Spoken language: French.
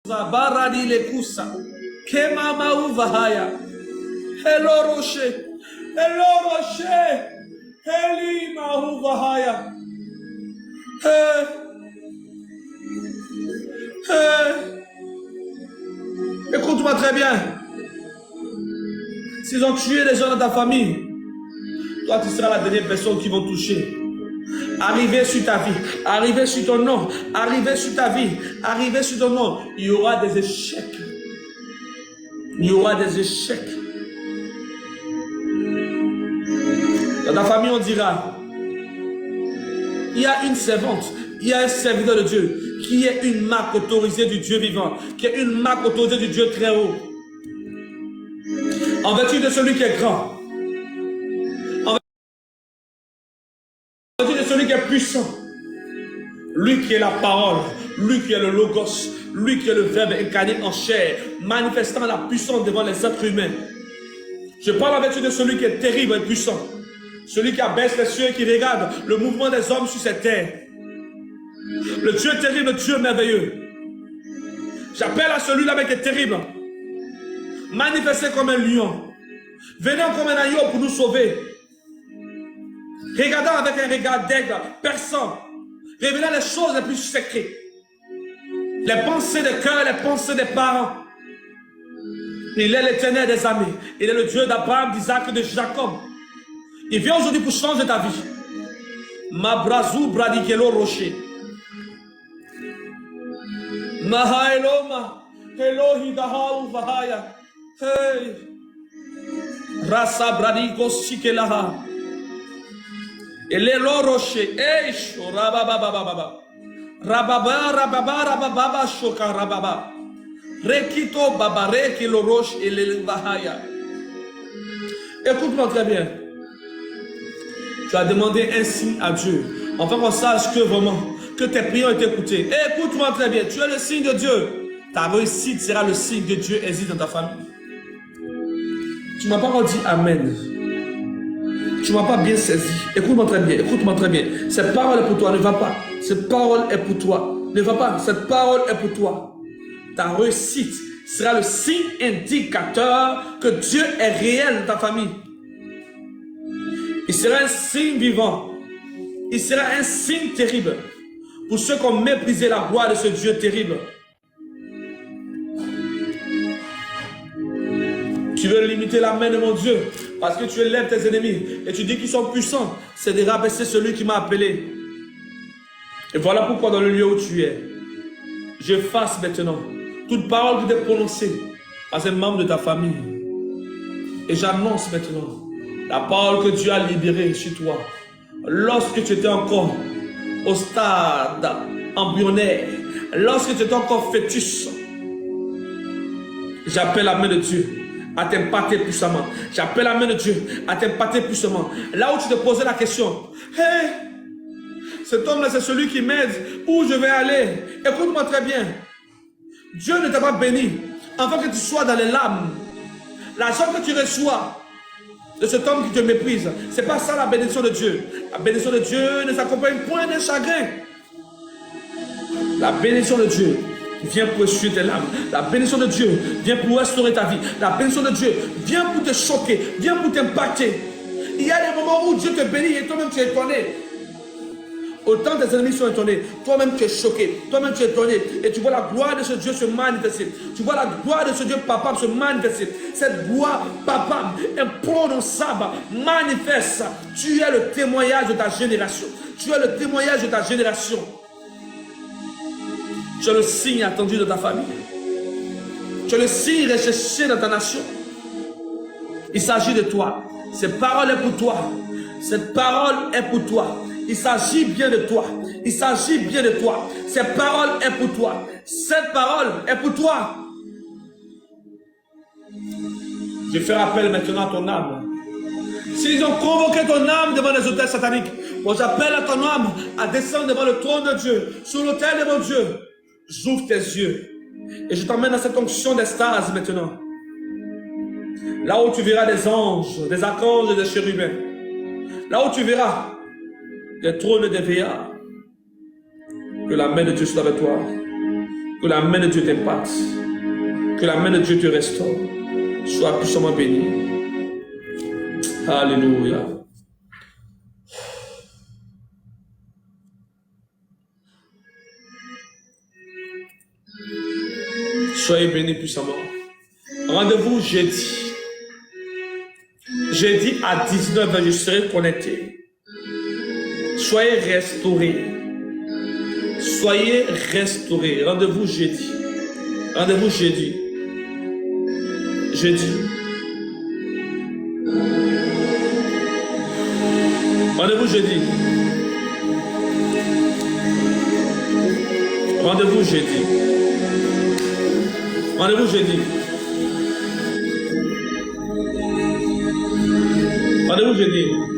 Zabaradi lekusa. Kemama uvahaya. Hello rocher. Hello rocher. Helima uvahaya. Hey. Hey. Écoute-moi très bien. S'ils ont tué des gens dans ta famille, toi tu seras la dernière personne qu'ils vont toucher. Arriver sur ta vie, arriver sur ton nom, arriver sur ta vie, arriver sur ton nom, il y aura des échecs. Il y aura des échecs. Dans ta famille, on dira, il y a une servante, il y a un serviteur de Dieu qui est une marque autorisée du Dieu vivant, qui est une marque autorisée du Dieu très haut. En vertu de celui qui est grand, en vertu de celui qui est puissant, lui qui est la parole, lui qui est le logos, lui qui est le verbe incarné en chair, manifestant la puissance devant les êtres humains. Je parle en vertu de celui qui est terrible et puissant, celui qui abaisse les cieux et qui regarde le mouvement des hommes sur cette terre. Le Dieu terrible, le Dieu merveilleux. J'appelle à celui-là qui est terrible, manifesté comme un lion, venant comme un agneau pour nous sauver, regardant avec un regard d'aigle, perçant, révélant les choses les plus secrètes, les pensées des cœurs, les pensées des parents. Il est l'Éternel des armées, il est le Dieu d'Abraham, d'Isaac et de Jacob. Il vient aujourd'hui pour changer ta vie. Mabrazou bradikelo rocher. Mahaeloma, Elohi dahau vahaya. Hey. Rasa bradiko sikelaha. Elelo rocher. Hey, rabababababa. Rababa, rababa, rababa, shoka rababa. Rekito babare ki lo roche et le vahaya. Écoute-moi très bien. Tu as demandé un signe à Dieu. Enfin qu'on sache que vraiment, que tes prières ont été écoutées. Écoute-moi très bien. Tu es le signe de Dieu. Ta réussite sera le signe que Dieu existe dans ta famille. Tu ne m'as pas encore dit Amen. Tu ne m'as pas bien saisi. Écoute-moi très bien. Écoute-moi très bien. Cette parole est pour toi. Ne va pas. Cette parole est pour toi. Ne va pas. Cette parole est pour toi. Ta réussite sera le signe indicateur que Dieu est réel dans ta famille. Il sera un signe vivant. Il sera un signe terrible pour ceux qui ont méprisé la gloire de ce Dieu terrible. Tu veux limiter la main de mon Dieu parce que tu élèves tes ennemis et tu dis qu'ils sont puissants. C'est de rabaisser celui qui m'a appelé. Et voilà pourquoi dans le lieu où tu es, j'efface maintenant toute parole qui t'est prononcée à un membre de ta famille. Et j'annonce maintenant la parole que Dieu a libérée sur toi. Lorsque tu étais encore au stade embryonnaire, lorsque tu étais encore fœtus, j'appelle la main de Dieu à t'impacter puissamment. J'appelle la main de Dieu à t'impacter puissamment. Là où tu te posais la question, hey, cet homme-là, c'est celui qui m'aide. Où je vais aller? Écoute-moi très bien. Dieu ne t'a pas béni afin que tu sois dans les larmes. L'argent que tu reçois de cet homme qui te méprise, c'est pas ça la bénédiction de Dieu. La bénédiction de Dieu ne s'accompagne point d'un chagrin. La bénédiction de Dieu vient pour essuyer tes larmes. La bénédiction de Dieu vient pour restaurer ta vie. La bénédiction de Dieu vient pour te choquer, vient pour t'impacter. Il y a des moments où Dieu te bénit et toi-même tu es étonné. Autant tes ennemis sont étonnés, toi-même tu es choqué, toi-même tu es étonné, et tu vois la gloire de ce Dieu se manifester. Tu vois la gloire de ce Dieu papa se manifester. Cette gloire papa imprononçable manifeste. Tu es le témoignage de ta génération. Tu es le témoignage de ta génération. Tu es le signe attendu de ta famille. Tu es le signe recherché dans ta nation. Il s'agit de toi. Cette parole est pour toi. Cette parole est pour toi. Il s'agit bien de toi. Il s'agit bien de toi. Cette parole est pour toi. Cette parole est pour toi. Je fais appel maintenant à ton âme. S'ils ont convoqué ton âme devant les autels sataniques, moi j'appelle à ton âme à descendre devant le trône de Dieu, sur l'autel de mon Dieu. J'ouvre tes yeux et je t'emmène à cette onction d'extase maintenant. Là où tu verras des anges, des archanges et des chérubins. Là où tu verras des trônes et des veillards. Que la main de Dieu soit avec toi. Que la main de Dieu t'impacte. Que la main de Dieu te restaure. Sois puissamment béni. Alléluia. Soyez bénis puissamment. Rendez-vous jeudi. Jeudi à 19h, je serai connecté. Soyez restaurés. Soyez restaurés. Rendez-vous jeudi. Rendez-vous jeudi. Jeudi. Rendez-vous jeudi. Rendez-vous jeudi. Rendez-vous jeudi. Rendez-vous jeudi.